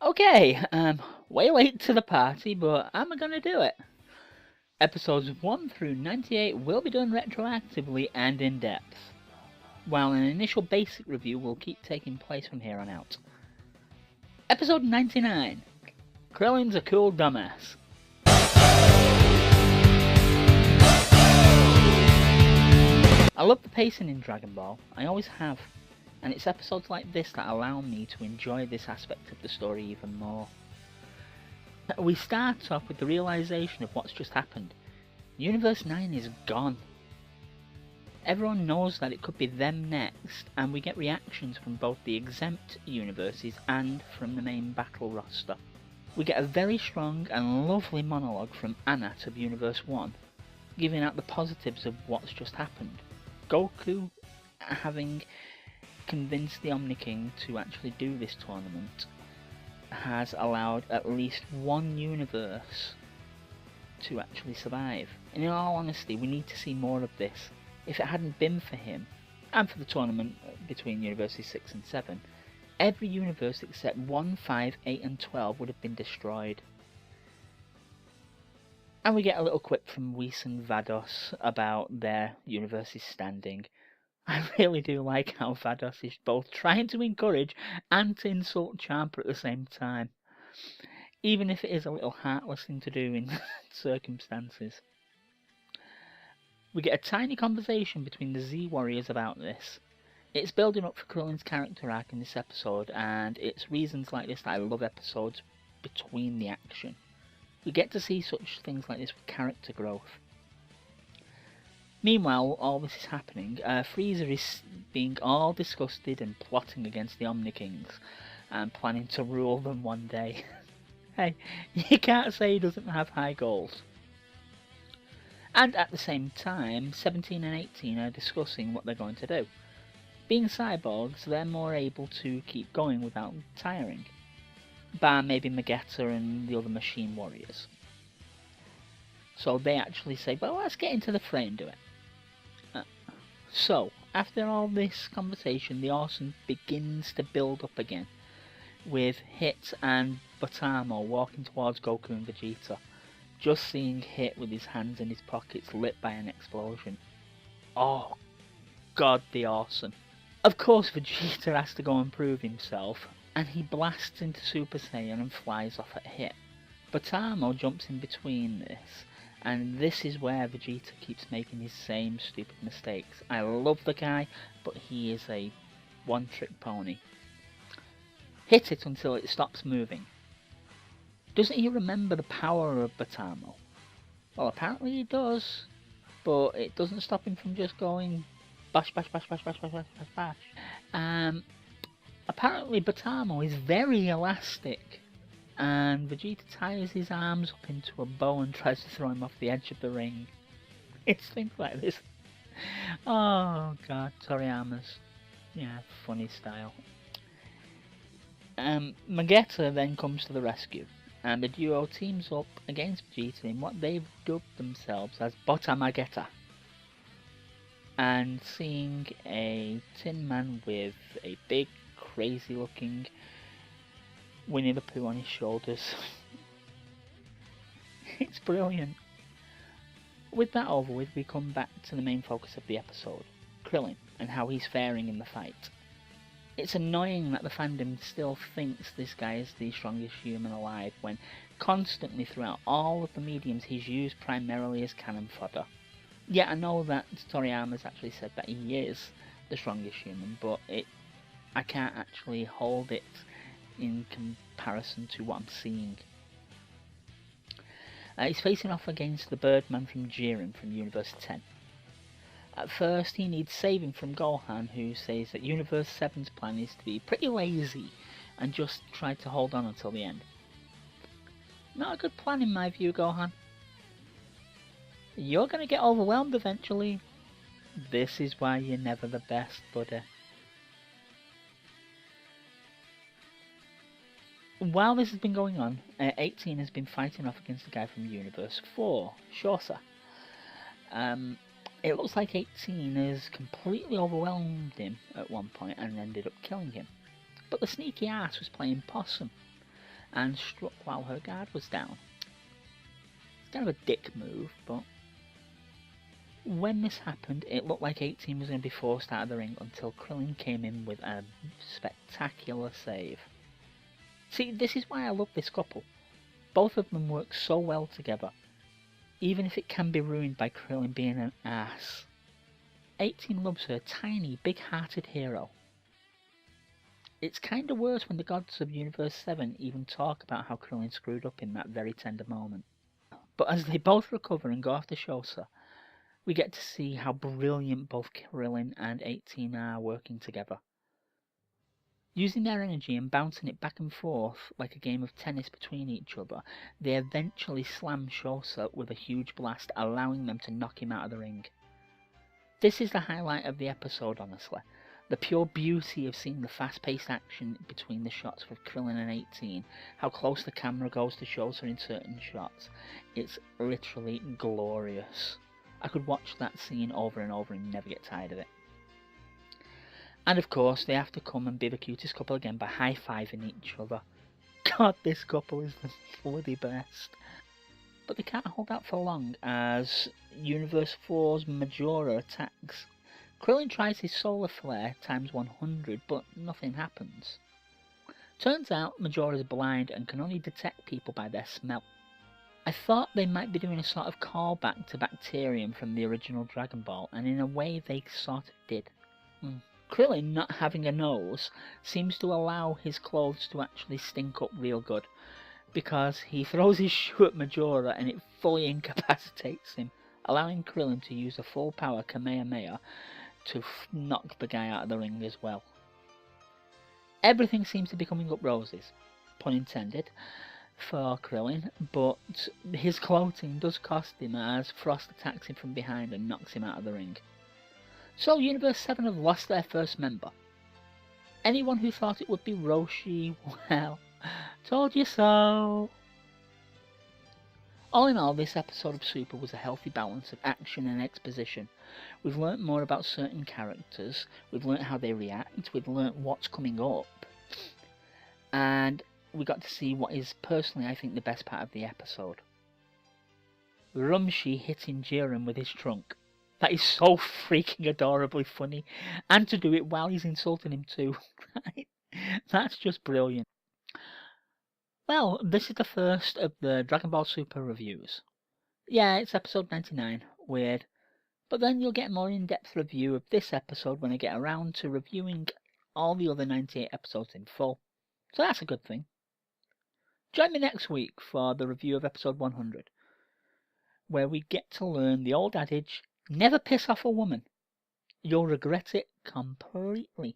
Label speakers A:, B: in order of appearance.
A: Okay, way late to the party, but I'm gonna do it. Episodes 1 through 98 will be done retroactively and in depth, while an initial basic review will keep taking place from here on out. Episode 99, Krillin's a cool dumbass. I love the pacing in Dragon Ball, I always have, and it's episodes like this that allow me to enjoy this aspect of the story even more. We start off with the realisation of what's just happened. Universe 9 is gone. Everyone knows that it could be them next, and we get reactions from both the exempt universes and from the main battle roster. We get a very strong and lovely monologue from Anat of Universe 1, giving out the positives of what's just happened. Goku having convinced the Omni King to actually do this tournament has allowed at least one universe to actually survive. And in all honesty, we need to see more of this. If it hadn't been for him, and for the tournament between Universes 6 and 7, every universe except 1, 5, 8 and 12 would have been destroyed. And we get a little quip from Whis and Vados about their universes standing. I really do like how Vados is both trying to encourage and to insult Champa at the same time, even if it is a little heartless thing to do in circumstances. We get a tiny conversation between the Z Warriors about this. It's building up for Krillin's character arc in this episode, and it's reasons like this that I love episodes between the action. We get to see such things like this with character growth. Meanwhile, all this is happening, Frieza is being all disgusted and plotting against the Omni Kings, and planning to rule them one day. Hey, you can't say he doesn't have high goals. And at the same time, 17 and 18 are discussing what they're going to do. Being cyborgs, they're more able to keep going without tiring, bar maybe Magetta and the other machine warriors. So they actually say, well, let's get into the fray and do it. So, after all this conversation, the Awesome begins to build up again, with Hit and Botamo walking towards Goku and Vegeta, just seeing Hit with his hands in his pockets lit by an explosion. Oh, God, the Awesome. Of course, Vegeta has to go and prove himself, and he blasts into Super Saiyan and flies off at Hit. Botamo jumps in between this, and this is where Vegeta keeps making his same stupid mistakes. I love the guy, but he is a one-trick pony. Hit it until it stops moving. Doesn't he remember the power of Botamo? Well, apparently he does, but it doesn't stop him from just going bash, bash, bash, bash, bash, bash, bash, bash, bash. Apparently Botamo is very elastic, and Vegeta ties his arms up into a bow and tries to throw him off the edge of the ring. It's things like this. Oh god, Toriyama's, funny style. Magetta then comes to the rescue, and the duo teams up against Vegeta in what they've dubbed themselves as Botamagetta. And seeing a Tin Man with a big, crazy looking Winnie the Pooh on his shoulders. It's brilliant. With that over with, we come back to the main focus of the episode, Krillin, and how he's faring in the fight. It's annoying that the fandom still thinks this guy is the strongest human alive, when constantly throughout all of the mediums he's used primarily as cannon fodder. Yeah, I know that Toriyama's actually said that he is the strongest human, but I can't actually hold it in comparison to what I'm seeing. He's facing off against the Birdman from Jiren from Universe 10. At first he needs saving from Gohan, who says that Universe 7's plan is to be pretty lazy and just try to hold on until the end. Not a good plan in my view, Gohan. You're gonna get overwhelmed eventually. This is why you're never the best, buddy. While this has been going on, 18 has been fighting off against the guy from Universe 4, Shorsa. It looks like 18 has completely overwhelmed him at one point and ended up killing him. But the sneaky ass was playing possum. and struck while her guard was down. It's kind of a dick move, but when this happened, it looked like 18 was going to be forced out of the ring until Krillin came in with a spectacular save. See, this is why I love this couple. Both of them work so well together, even if it can be ruined by Krillin being an ass. 18 loves her tiny, big-hearted hero. It's kinda worse when the gods of Universe 7 even talk about how Krillin screwed up in that very tender moment. But as they both recover and go after Shosa, we get to see how brilliant both Krillin and 18 are working together. Using their energy and bouncing it back and forth like a game of tennis between each other, they eventually slam Shosa with a huge blast, allowing them to knock him out of the ring. This is the highlight of the episode, honestly. The pure beauty of seeing the fast-paced action between the shots with Krillin and 18, how close the camera goes to Shosa in certain shots. It's literally glorious. I could watch that scene over and over and never get tired of it. And of course, they have to come and be the cutest couple again by high-fiving each other. God, this couple is the bloody best. But they can't hold out for long as Universe 4's Majora attacks. Krillin tries his solar flare times 100, but nothing happens. Turns out Majora's blind and can only detect people by their smell. I thought they might be doing a sort of callback to Bacterium from the original Dragon Ball, and in a way they sort of did. Krillin not having a nose seems to allow his clothes to actually stink up real good, because he throws his shoe at Majora and it fully incapacitates him, allowing Krillin to use a full power Kamehameha to knock the guy out of the ring as well. Everything seems to be coming up roses, pun intended, for Krillin, but his clothing does cost him as Frost attacks him from behind and knocks him out of the ring. So Universe 7 have lost their first member. Anyone who thought it would be Roshi, well, told you so. All in all, this episode of Super was a healthy balance of action and exposition. We've learnt more about certain characters, we've learnt how they react, we've learnt what's coming up, and we got to see what is personally, I think, the best part of the episode. Rumshi hitting Jiren with his trunk. That is so freaking adorably funny, and to do it while he's insulting him too. That's just brilliant. Well, this is the first of the Dragon Ball Super reviews. Yeah, it's episode 99, weird, but then you'll get a more in-depth review of this episode when I get around to reviewing all the other 98 episodes in full, so that's a good thing. Join me next week for the review of episode 100, where we get to learn the old adage, never piss off a woman. You'll regret it completely.